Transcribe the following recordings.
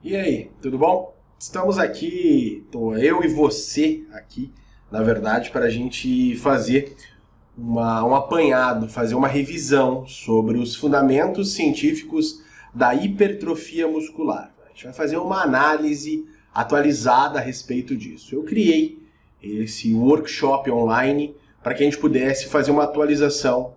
E aí, tudo bom? Estamos aqui, tô eu e você aqui, na verdade, para a gente fazer um apanhado, fazer uma revisão sobre os fundamentos científicos da hipertrofia muscular. A gente vai fazer uma análise atualizada a respeito disso. Eu criei esse workshop online para que a gente pudesse fazer uma atualização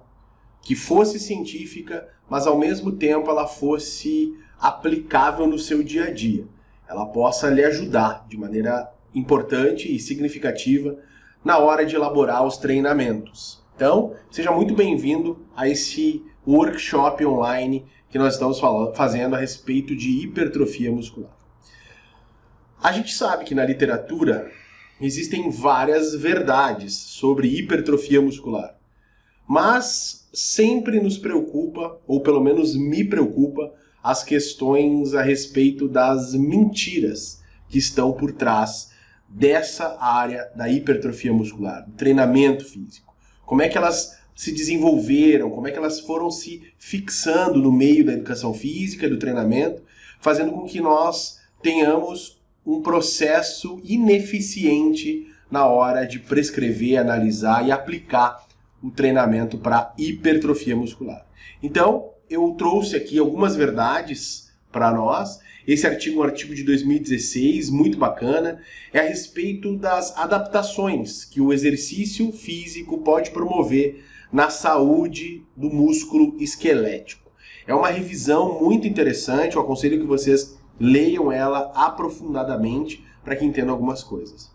que fosse científica, mas ao mesmo tempo ela fosse aplicável no seu dia a dia. Ela possa lhe ajudar de maneira importante e significativa na hora de elaborar os treinamentos. Então, seja muito bem-vindo a esse workshop online que nós estamos fazendo a respeito de hipertrofia muscular. A gente sabe que na literatura existem várias verdades sobre hipertrofia muscular, mas sempre nos preocupa, ou pelo menos me preocupa, as questões a respeito das mentiras que estão por trás dessa área da hipertrofia muscular, do treinamento físico. Como é que elas se desenvolveram, como é que elas foram se fixando no meio da educação física, do treinamento, fazendo com que nós tenhamos um processo ineficiente na hora de prescrever, analisar e aplicar o treinamento para hipertrofia muscular. Então, eu trouxe aqui algumas verdades para nós. Esse artigo é um artigo de 2016, muito bacana, é a respeito das adaptações que o exercício físico pode promover na saúde do músculo esquelético. É uma revisão muito interessante, eu aconselho que vocês leiam ela aprofundadamente para que entendam algumas coisas.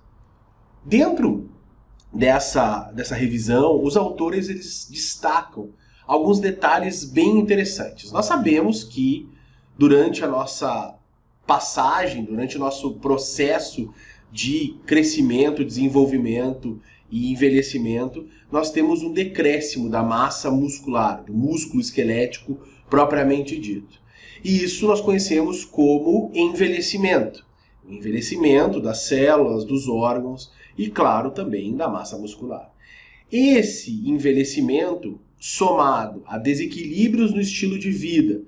Dentro dessa revisão, os autores eles destacam alguns detalhes bem interessantes. Nós sabemos que durante a nossa passagem, durante o nosso processo de crescimento, desenvolvimento e envelhecimento, nós temos um decréscimo da massa muscular, do músculo esquelético propriamente dito. E isso nós conhecemos como envelhecimento. O envelhecimento das células, dos órgãos e, claro, também da massa muscular. Esse envelhecimento, somado a desequilíbrios no estilo de vida,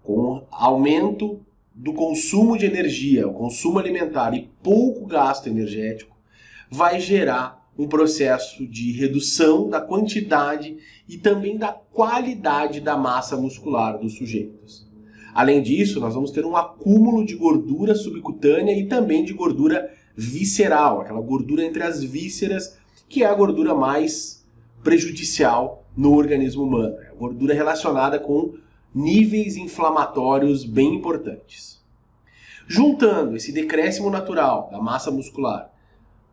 com aumento do consumo de energia, o consumo alimentar e pouco gasto energético, vai gerar um processo de redução da quantidade e também da qualidade da massa muscular dos sujeitos. Além disso, nós vamos ter um acúmulo de gordura subcutânea e também de gordura visceral, aquela gordura entre as vísceras, que é a gordura mais prejudicial no organismo humano. É a gordura relacionada com níveis inflamatórios bem importantes. Juntando esse decréscimo natural da massa muscular,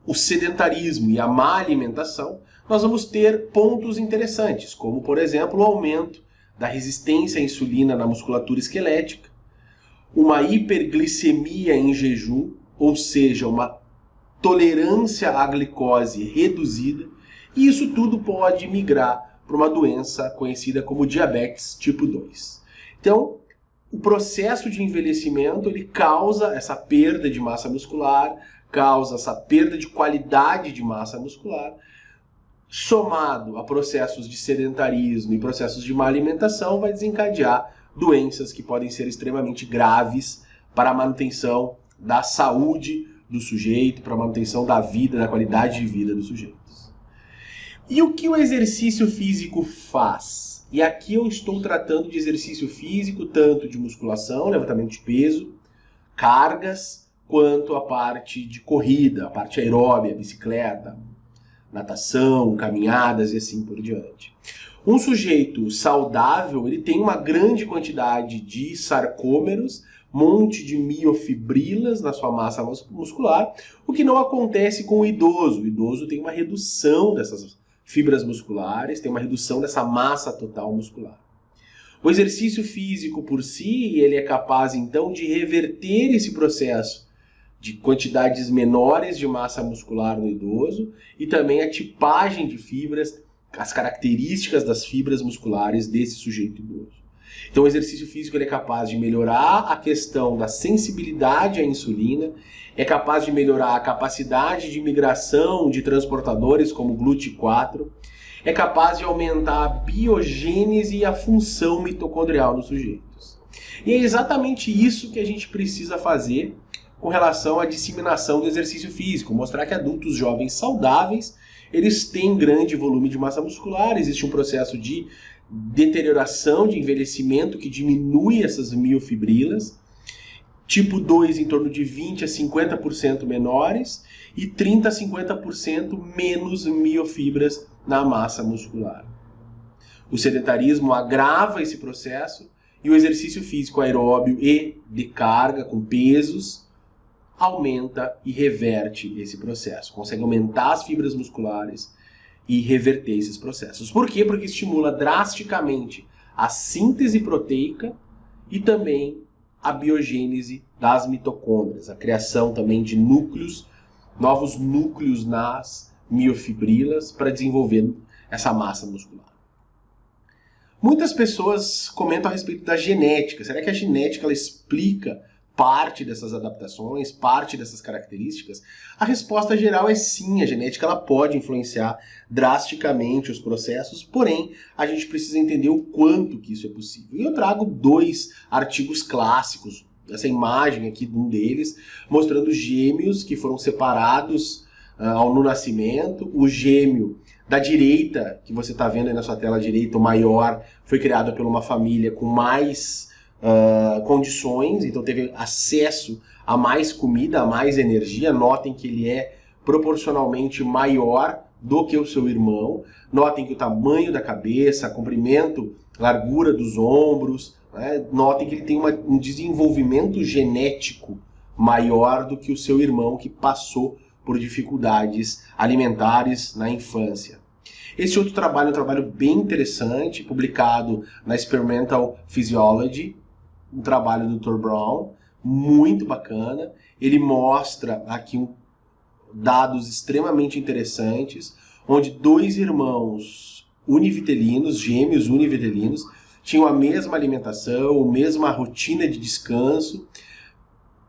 o sedentarismo e a má alimentação, nós vamos ter pontos interessantes, como, por exemplo, o aumento da resistência à insulina na musculatura esquelética, uma hiperglicemia em jejum, ou seja, uma tolerância à glicose reduzida, e isso tudo pode migrar para uma doença conhecida como diabetes tipo 2. Então, o processo de envelhecimento ele causa essa perda de massa muscular, causa essa perda de qualidade de massa muscular, somado a processos de sedentarismo e processos de má alimentação, vai desencadear doenças que podem ser extremamente graves para a manutenção da saúde do sujeito, para a manutenção da vida, da qualidade de vida dos sujeitos. E o que o exercício físico faz? E aqui eu estou tratando de exercício físico, tanto de musculação, levantamento de peso, cargas, quanto a parte de corrida, a parte aeróbia, bicicleta, natação, caminhadas e assim por diante. Um sujeito saudável, ele tem uma grande quantidade de sarcômeros, monte de miofibrilas na sua massa muscular, o que não acontece com o idoso. O idoso tem uma redução dessas fibras musculares, tem uma redução dessa massa total muscular. O exercício físico por si, ele é capaz então de reverter esse processo de quantidades menores de massa muscular no idoso e também a tipagem de fibras, as características das fibras musculares desse sujeito idoso. Então o exercício físico ele é capaz de melhorar a questão da sensibilidade à insulina, é capaz de melhorar a capacidade de migração de transportadores como GLUT4, é capaz de aumentar a biogênese e a função mitocondrial nos sujeitos. E é exatamente isso que a gente precisa fazer com relação à disseminação do exercício físico, mostrar que adultos jovens saudáveis, eles têm grande volume de massa muscular, existe um processo de deterioração, de envelhecimento que diminui essas miofibrilas, tipo 2 em torno de 20 a 50% menores e 30 a 50% menos miofibras na massa muscular. O sedentarismo agrava esse processo e o exercício físico aeróbio e de carga com pesos aumenta e reverte esse processo. Consegue aumentar as fibras musculares e reverter esses processos. Por quê? Porque estimula drasticamente a síntese proteica e também a biogênese das mitocôndrias, a criação também de núcleos, novos núcleos nas miofibrilas para desenvolver essa massa muscular. Muitas pessoas comentam a respeito da genética. Será que a genética ela explica parte dessas adaptações, parte dessas características? A resposta geral é sim, a genética ela pode influenciar drasticamente os processos, porém a gente precisa entender o quanto que isso é possível. E eu trago 2 artigos clássicos, essa imagem aqui de um deles, mostrando gêmeos que foram separados no nascimento. O gêmeo da direita, que você está vendo aí na sua tela direita, o maior, foi criado por uma família com mais condições, então teve acesso a mais comida, a mais energia. Notem que ele é proporcionalmente maior do que o seu irmão. Notem que o tamanho da cabeça, comprimento, largura dos ombros, né? Notem que ele tem um desenvolvimento genético maior do que o seu irmão, que passou por dificuldades alimentares na infância. Esse outro trabalho é um trabalho bem interessante, publicado na Experimental Physiology, um trabalho do Dr. Brown, muito bacana. Ele mostra aqui dados extremamente interessantes, onde 2 irmãos univitelinos, gêmeos univitelinos, tinham a mesma alimentação, a mesma rotina de descanso,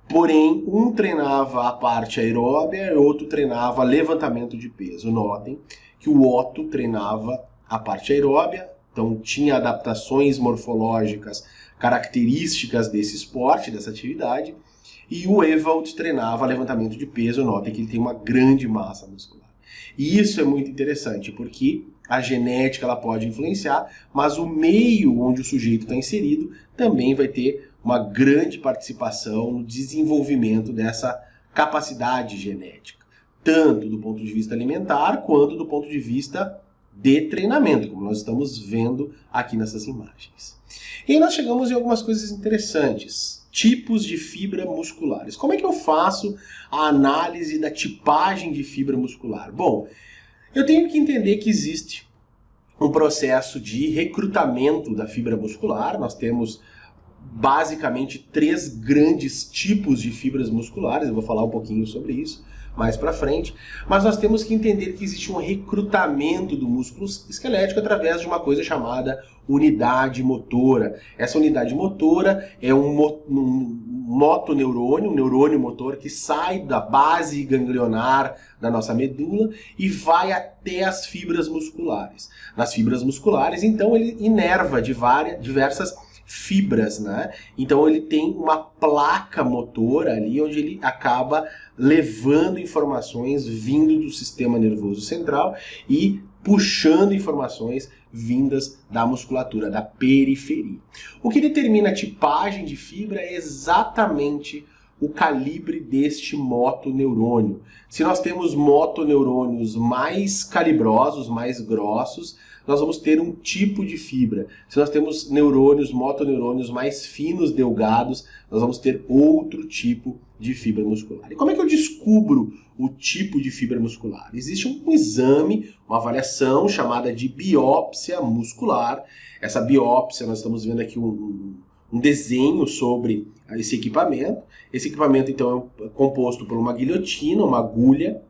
porém um treinava a parte aeróbia e o outro treinava levantamento de peso. Notem que o Otto treinava a parte aeróbia, então tinha adaptações morfológicas características desse esporte, dessa atividade, e o Ewald treinava levantamento de peso. Notem que ele tem uma grande massa muscular. E isso é muito interessante, porque a genética ela pode influenciar, mas o meio onde o sujeito está inserido também vai ter uma grande participação no desenvolvimento dessa capacidade genética, tanto do ponto de vista alimentar, quanto do ponto de vista de treinamento, como nós estamos vendo aqui nessas imagens. E aí nós chegamos em algumas coisas interessantes. Tipos de fibra musculares. Como é que eu faço a análise da tipagem de fibra muscular? Bom, eu tenho que entender que existe um processo de recrutamento da fibra muscular. Nós temos basicamente 3 grandes tipos de fibras musculares. Eu vou falar um pouquinho sobre isso mais para frente, mas nós temos que entender que existe um recrutamento do músculo esquelético através de uma coisa chamada unidade motora. Essa unidade motora é um motoneurônio, um neurônio motor que sai da base ganglionar da nossa medula e vai até as fibras musculares. Nas fibras musculares, então, ele inerva diversas fibras, né? Então ele tem uma placa motora ali onde ele acaba levando informações vindo do sistema nervoso central e puxando informações vindas da musculatura, da periferia. O que determina a tipagem de fibra é exatamente o calibre deste motoneurônio. Se nós temos motoneurônios mais calibrosos, mais grossos, nós vamos ter um tipo de fibra. Se nós temos motoneurônios mais finos, delgados, nós vamos ter outro tipo de fibra muscular. E como é que eu descubro o tipo de fibra muscular? Existe um exame, uma avaliação chamada de biópsia muscular. Essa biópsia, nós estamos vendo aqui um desenho sobre esse equipamento. Esse equipamento, então, é composto por uma guilhotina, uma agulha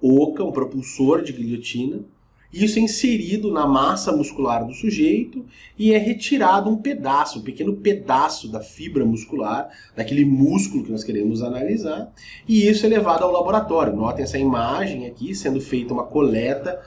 oca, um propulsor de guilhotina. Isso é inserido na massa muscular do sujeito e é retirado um pequeno pedaço da fibra muscular, daquele músculo que nós queremos analisar, e isso é levado ao laboratório. Notem essa imagem aqui, sendo feita uma coleta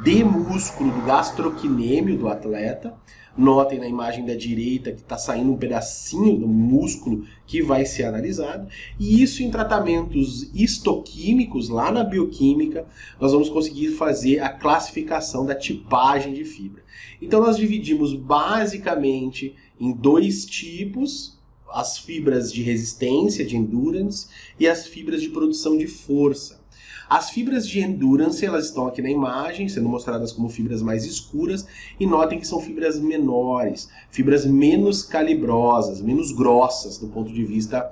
de músculo do gastrocnêmio do atleta. Notem na imagem da direita que está saindo um pedacinho do músculo que vai ser analisado. E isso em tratamentos histoquímicos, lá na bioquímica, nós vamos conseguir fazer a classificação da tipagem de fibra. Então nós dividimos basicamente em dois tipos: as fibras de resistência, de endurance, e as fibras de produção de força. As fibras de endurance, elas estão aqui na imagem, sendo mostradas como fibras mais escuras, e notem que são fibras menores, fibras menos calibrosas, menos grossas do ponto de vista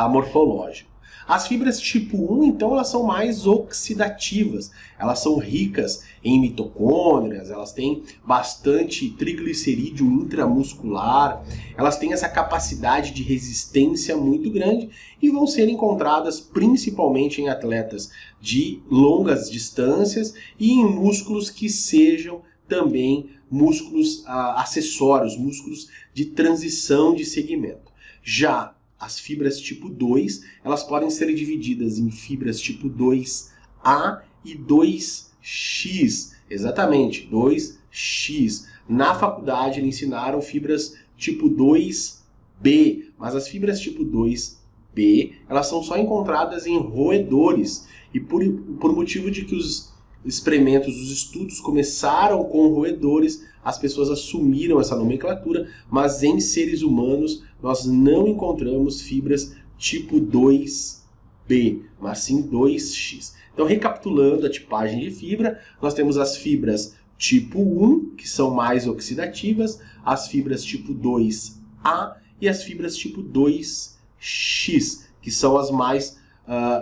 morfológico. As fibras tipo 1, então, elas são mais oxidativas, elas são ricas em mitocôndrias, elas têm bastante triglicerídeo intramuscular, elas têm essa capacidade de resistência muito grande e vão ser encontradas principalmente em atletas de longas distâncias e em músculos que sejam também músculos acessórios, músculos de transição de segmento. Já as fibras tipo 2, elas podem ser divididas em fibras tipo 2A e 2X. Exatamente, 2X. Na faculdade eles ensinaram fibras tipo 2B, mas as fibras tipo 2B, elas são só encontradas em roedores. E por motivo de que os experimentos, os estudos começaram com roedores, as pessoas assumiram essa nomenclatura, mas em seres humanos nós não encontramos fibras tipo 2B, mas sim 2X. Então, recapitulando a tipagem de fibra, nós temos as fibras tipo 1, que são mais oxidativas, as fibras tipo 2A e as fibras tipo 2X, que são as mais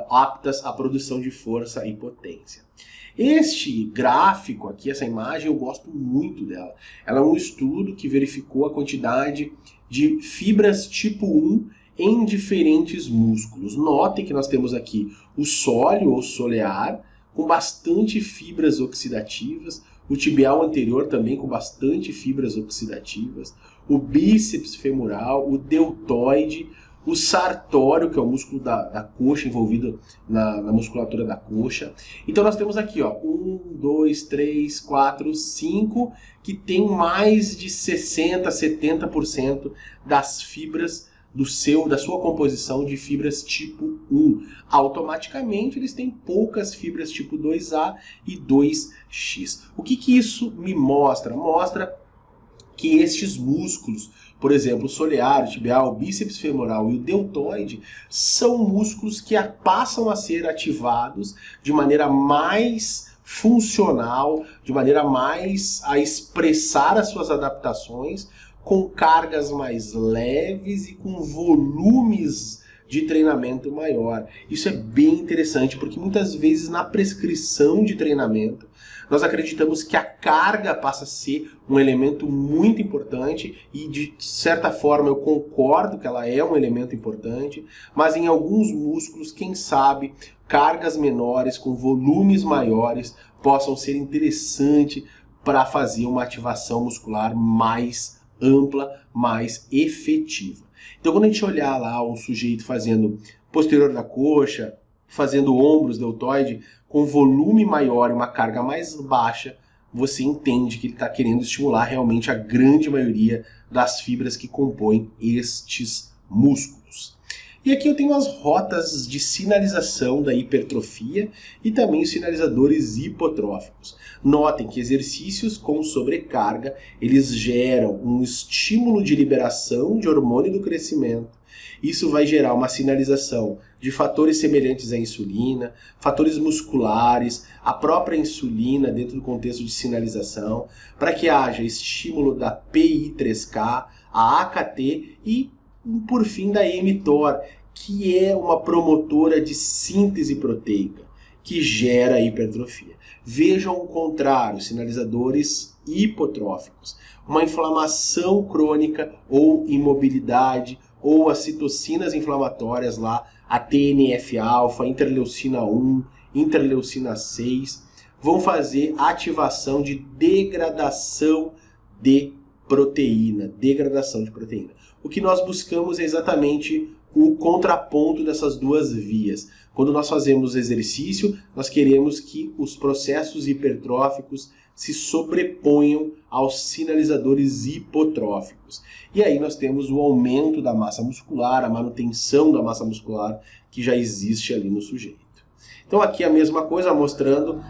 aptas à produção de força e potência. Este gráfico aqui, essa imagem, eu gosto muito dela. Ela é um estudo que verificou a quantidade de fibras tipo 1 em diferentes músculos. Notem que nós temos aqui o sóleo ou solear, com bastante fibras oxidativas, o tibial anterior também com bastante fibras oxidativas, o bíceps femoral, o deltoide, o sartório, que é o músculo da coxa envolvido na musculatura da coxa. Então nós temos aqui, 1, 2, 3, 4, 5, que tem mais de 60%, 70% das fibras da sua composição de fibras tipo 1. Automaticamente eles têm poucas fibras tipo 2A e 2X. O que isso me mostra? Mostra que estes músculos, por exemplo, o solear, o tibial, o bíceps femoral e o deltoide, são músculos que passam a ser ativados de maneira mais funcional, de maneira mais a expressar as suas adaptações, com cargas mais leves e com volumes de treinamento maior. Isso é bem interessante, porque muitas vezes na prescrição de treinamento, nós acreditamos que a carga passa a ser um elemento muito importante e, de certa forma, eu concordo que ela é um elemento importante, mas em alguns músculos, quem sabe, cargas menores com volumes maiores possam ser interessantes para fazer uma ativação muscular mais ampla, mais efetiva. Então, quando a gente olhar lá um sujeito fazendo posterior da coxa, fazendo ombros, deltoide, com volume maior e uma carga mais baixa, você entende que ele está querendo estimular realmente a grande maioria das fibras que compõem estes músculos. E aqui eu tenho as rotas de sinalização da hipertrofia e também os sinalizadores hipotróficos. Notem que exercícios com sobrecarga, eles geram um estímulo de liberação de hormônio do crescimento. Isso vai gerar uma sinalização de fatores semelhantes à insulina, fatores musculares, a própria insulina dentro do contexto de sinalização, para que haja estímulo da PI3K, a AKT e, por fim, da mTOR, que é uma promotora de síntese proteica, que gera hipertrofia. Vejam o contrário, sinalizadores hipotróficos. Uma inflamação crônica ou imobilidade, ou as citocinas inflamatórias lá, a TNF-alfa, interleucina 1, interleucina 6, vão fazer ativação de degradação de proteína. O que nós buscamos é exatamente o contraponto dessas duas vias. Quando nós fazemos exercício, nós queremos que os processos hipertróficos se sobreponham aos sinalizadores hipotróficos. E aí nós temos o aumento da massa muscular, a manutenção da massa muscular que já existe ali no sujeito. Então aqui a mesma coisa, mostrando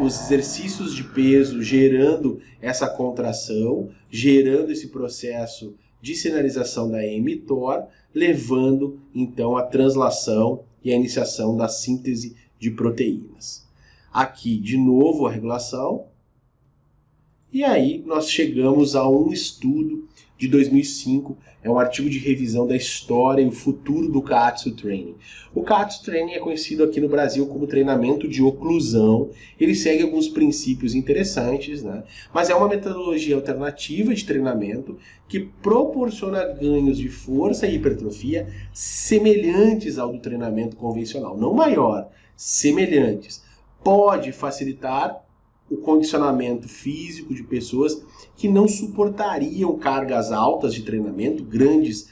os exercícios de peso gerando essa contração, gerando esse processo de sinalização da mTOR, levando então à translação e à iniciação da síntese de proteínas. Aqui de novo a regulação. E aí nós chegamos a um estudo de 2005, é um artigo de revisão da história e o futuro do Kaatsu Training. O Kaatsu Training é conhecido aqui no Brasil como treinamento de oclusão. Ele segue alguns princípios interessantes, né? Mas é uma metodologia alternativa de treinamento que proporciona ganhos de força e hipertrofia semelhantes ao do treinamento convencional, não maior, semelhantes. Pode facilitar o condicionamento físico de pessoas que não suportariam cargas altas de treinamento, grandes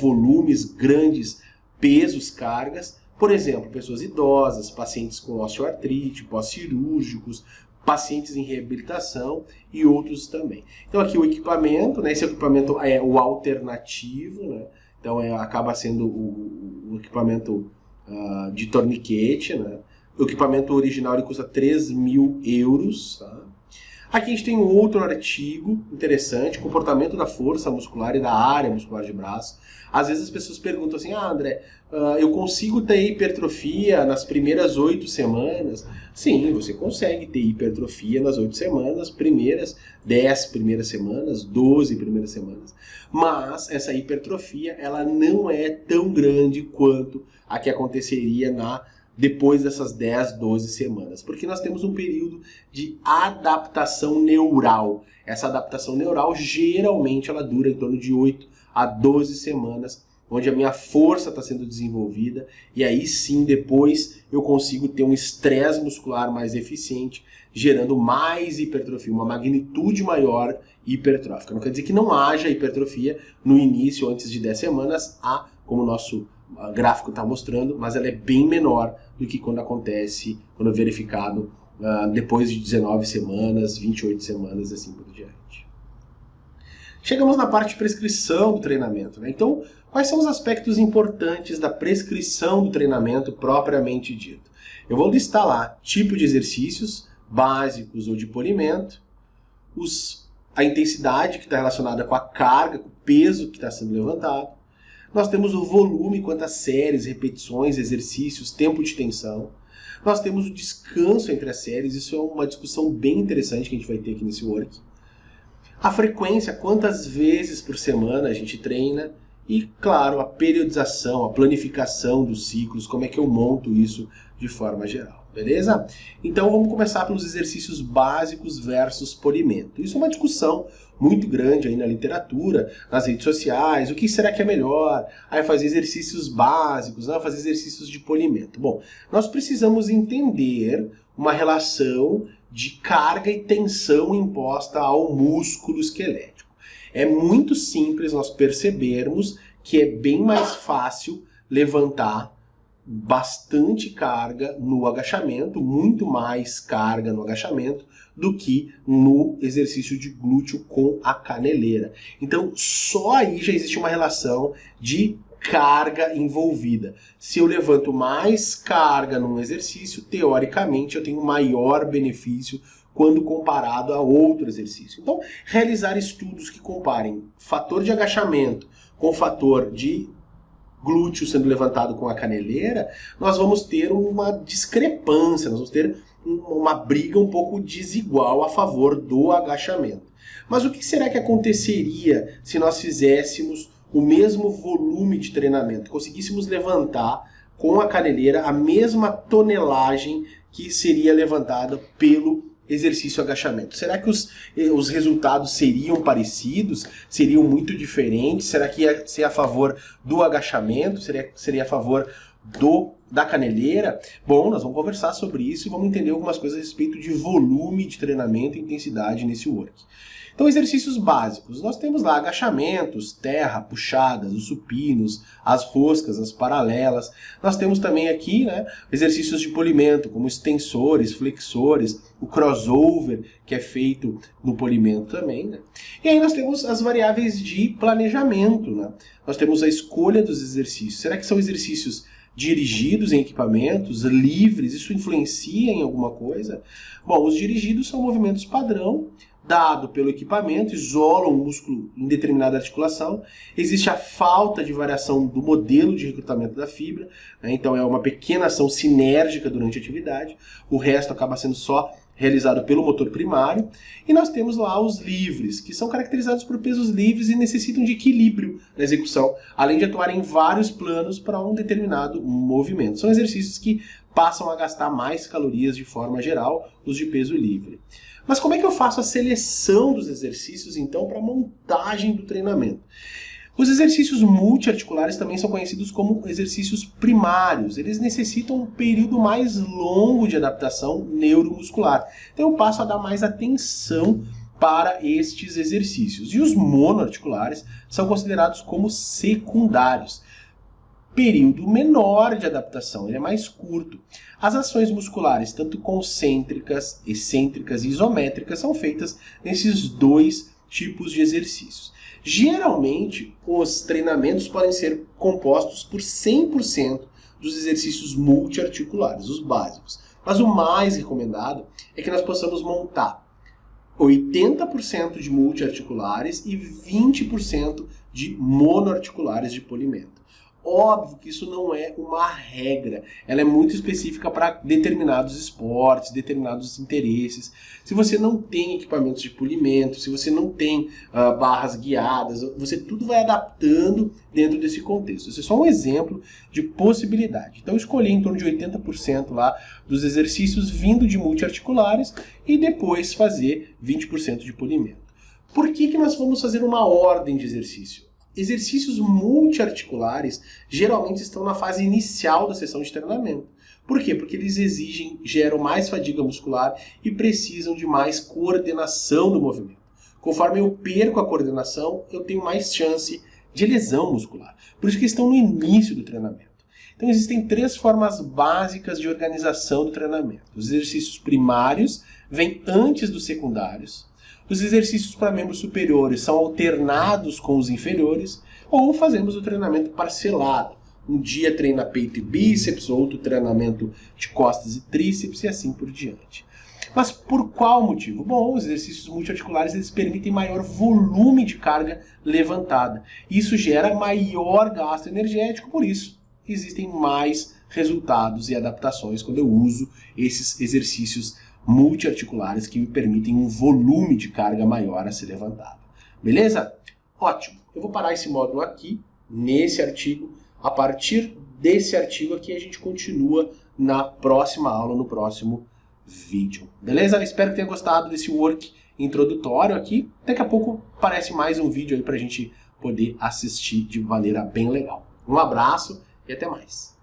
volumes, grandes pesos, cargas. Por exemplo, pessoas idosas, pacientes com osteoartrite, pós-cirúrgicos, pacientes em reabilitação e outros também. Então aqui o equipamento, né, esse equipamento é o alternativo, né, então acaba sendo o equipamento de torniquete, né. O equipamento original ele custa 3.000 euros. Tá? Aqui a gente tem um outro artigo interessante, comportamento da força muscular e da área muscular de braço. Às vezes as pessoas perguntam assim, André, eu consigo ter hipertrofia nas primeiras 8 semanas? Sim, você consegue ter hipertrofia nas 8 semanas, primeiras 10 primeiras semanas, 12 primeiras semanas. Mas essa hipertrofia ela não é tão grande quanto a que aconteceria depois dessas 10, 12 semanas. Porque nós temos um período de adaptação neural. Essa adaptação neural, geralmente, ela dura em torno de 8 a 12 semanas, onde a minha força está sendo desenvolvida, e aí sim, depois, eu consigo ter um estresse muscular mais eficiente, gerando mais hipertrofia, uma magnitude maior hipertrófica. Não quer dizer que não haja hipertrofia no início, antes de 10 semanas, como o nosso gráfico está mostrando, mas ela é bem menor do que quando acontece, quando é verificado depois de 19 semanas, 28 semanas e assim por diante. Chegamos na parte de prescrição do treinamento, né? Então, quais são os aspectos importantes da prescrição do treinamento propriamente dito? Eu vou listar lá tipo de exercícios básicos ou de polimento, a intensidade que está relacionada com a carga, com o peso que está sendo levantado. Nós temos o volume, quantas séries, repetições, exercícios, tempo de tensão. Nós temos o descanso entre as séries, isso é uma discussão bem interessante que a gente vai ter aqui nesse work. A frequência, quantas vezes por semana a gente treina. E, claro, a periodização, a planificação dos ciclos, como é que eu monto isso de forma geral. Beleza? Então vamos começar pelos exercícios básicos versus polimento. Isso é uma discussão muito grande aí na literatura, nas redes sociais. O que será que é melhor? Aí fazer exercícios básicos, não fazer exercícios de polimento. Bom, nós precisamos entender uma relação de carga e tensão imposta ao músculo esquelético. É muito simples nós percebermos que é bem mais fácil levantar bastante carga no agachamento, muito mais carga no agachamento do que no exercício de glúteo com a caneleira. Então, só aí já existe uma relação de carga envolvida. Se eu levanto mais carga num exercício, teoricamente eu tenho maior benefício quando comparado a outro exercício. Então, realizar estudos que comparem fator de agachamento com fator de glúteo sendo levantado com a caneleira, nós vamos ter uma discrepância, nós vamos ter uma briga um pouco desigual a favor do agachamento. Mas o que será que aconteceria se nós fizéssemos o mesmo volume de treinamento, conseguíssemos levantar com a caneleira a mesma tonelagem que seria levantada pelo exercício agachamento? Será que os resultados seriam parecidos? Seriam muito diferentes? Será que ia ser a favor do agachamento? Seria a favor da caneleira, bom, nós vamos conversar sobre isso e vamos entender algumas coisas a respeito de volume de treinamento e intensidade nesse work. Então, exercícios básicos. Nós temos lá agachamentos, terra, puxadas, os supinos, as roscas, as paralelas. Nós temos também aqui, né, exercícios de polimento, como extensores, flexores, o crossover, que é feito no polimento também, né? E aí nós temos as variáveis de planejamento, né? Nós temos a escolha dos exercícios. Será que são exercícios dirigidos em equipamentos, livres? Isso influencia em alguma coisa? Bom, os dirigidos são movimentos padrão, dado pelo equipamento, isolam o músculo em determinada articulação. Existe a falta de variação do modelo de recrutamento da fibra, né? Então é uma pequena ação sinérgica durante a atividade, o resto acaba sendo só realizado pelo motor primário. E nós temos lá os livres, que são caracterizados por pesos livres e necessitam de equilíbrio na execução, além de atuar em vários planos para um determinado movimento. São exercícios que passam a gastar mais calorias de forma geral, os de peso livre. Mas como é que eu faço a seleção dos exercícios, então, para a montagem do treinamento? Os exercícios multiarticulares também são conhecidos como exercícios primários. Eles necessitam um período mais longo de adaptação neuromuscular. Então eu passo a dar mais atenção para estes exercícios. E os monoarticulares são considerados como secundários. Período menor de adaptação, ele é mais curto. As ações musculares, tanto concêntricas, excêntricas e isométricas, são feitas nesses dois tipos de exercícios. Geralmente, os treinamentos podem ser compostos por 100% dos exercícios multiarticulares, os básicos. Mas o mais recomendado é que nós possamos montar 80% de multiarticulares e 20% de monoarticulares de polimento. Óbvio que isso não é uma regra, ela é muito específica para determinados esportes, determinados interesses. Se você não tem equipamentos de polimento, se você não tem barras guiadas, você tudo vai adaptando dentro desse contexto. Esse é só um exemplo de possibilidade. Então eu escolhi em torno de 80% lá dos exercícios vindo de multiarticulares e depois fazer 20% de polimento. Por que nós vamos fazer uma ordem de exercício? Exercícios multiarticulares geralmente estão na fase inicial da sessão de treinamento. Por quê? Porque eles geram mais fadiga muscular e precisam de mais coordenação do movimento. Conforme eu perco a coordenação, eu tenho mais chance de lesão muscular. Por isso que estão no início do treinamento. Então existem 3 formas básicas de organização do treinamento. Os exercícios primários vêm antes dos secundários. Os exercícios para membros superiores são alternados com os inferiores, ou fazemos o treinamento parcelado. Um dia treina peito e bíceps, outro treinamento de costas e tríceps e assim por diante. Mas por qual motivo? Bom, os exercícios multiarticulares eles permitem maior volume de carga levantada. Isso gera maior gasto energético, por isso existem mais resultados e adaptações quando eu uso esses exercícios multiarticulares que me permitem um volume de carga maior a ser levantado. Beleza? Ótimo. Eu vou parar esse módulo aqui, nesse artigo. A partir desse artigo aqui, a gente continua na próxima aula, no próximo vídeo. Beleza? Espero que tenha gostado desse work introdutório aqui. Daqui a pouco aparece mais um vídeo aí para a gente poder assistir de maneira bem legal. Um abraço e até mais.